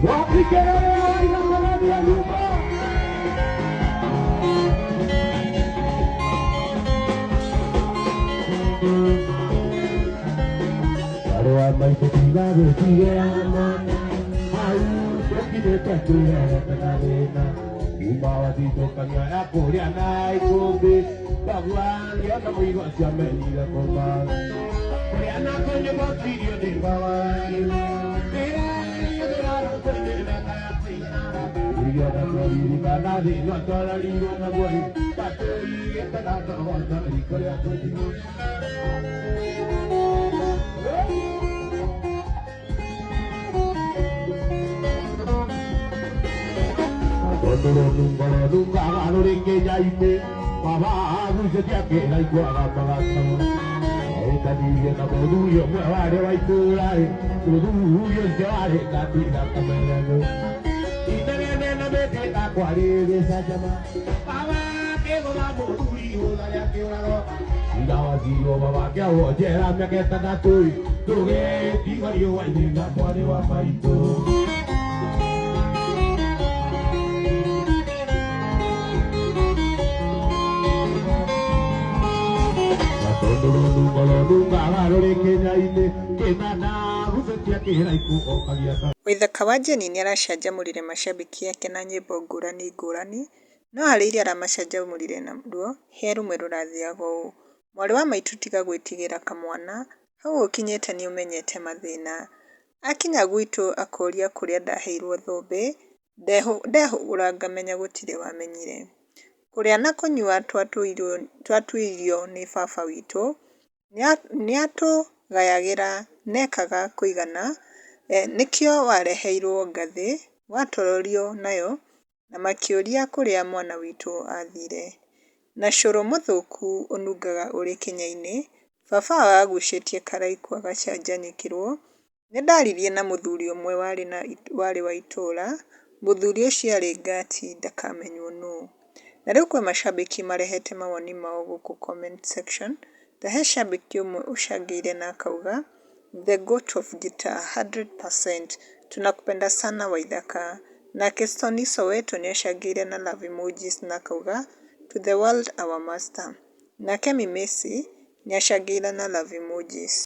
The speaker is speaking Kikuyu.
Wapikelele inaangalia nyuma. Arwa maisha betia mama. Au dokide takuya kanalena. Umawa dito kanya yako ya nai kumbi. Bagwan ya na mwigo siya menila koma. Ya na kwenye bakilio ni bawai. Yo na kori kana di no tola li no na boi. Tatoi eta na to na ri kore akoti. Nungalo nunga no ringe jaime. Baba agu se tia ke na ikwa ga pagata. Eta di na bodu yo mo ware wai turai. Bodu yo se ware ka ti na kamera. Mete kwari sajama baba ke gola mori hola ya ke ora irawa zio baba ke o jera me ke ta tui tuge digo yo ai ni na pare wa maito Tondoro nungolo nunga rore ke nyaine ke na rubetia ke rai ku o kagia Waithaka wa Jenny nĩaracanjamũrire macambĩki ake na nyĩmbo ngũrani ngũrani, no harĩ iria aramacanjamũrire naruo, he rũmwe rũrathiaga ũũ: mwarĩ wa maitũ tiga gwĩtigĩra kamwana, hau ũkinyĩte nĩũmenyete mathĩna. Akinya gwitũ akoria kũrĩa ndaheirwo thũmbĩ, ndehũgũra ngamenya gũtirĩ wamenyire. Kũrĩa na kũnyua twatuirio nĩ baba witũ, nĩatũgayagĩra nekaga kũigana, nĩkĩo wareheirwo ngathĩ, watororio nayo, na makĩũria kũrĩa mwana witũ athire. Na cũrũ mũthũku ũnungaga ũrĩ kĩnya-inĩ, baba agucĩtie karaiku agacanjanyũkĩrwo, nĩndaririe na mũthuri ũmwe warĩ wa itũũra, mũthuri ũcio arĩ ngati ndakamenywo nũũ. Na rĩu kwĩ macambĩki marehete mawoni mao gũkũ comment section, ta he cambĩki ũmwe ũcangĩire na akauga, The goat of guitar 100%, tunakupenda sana Waithaka. Nake Stonny Soweto nĩacangĩire na love emojis na akauga, to the world our master. Nake Mimesi nĩacangĩire na love emojis.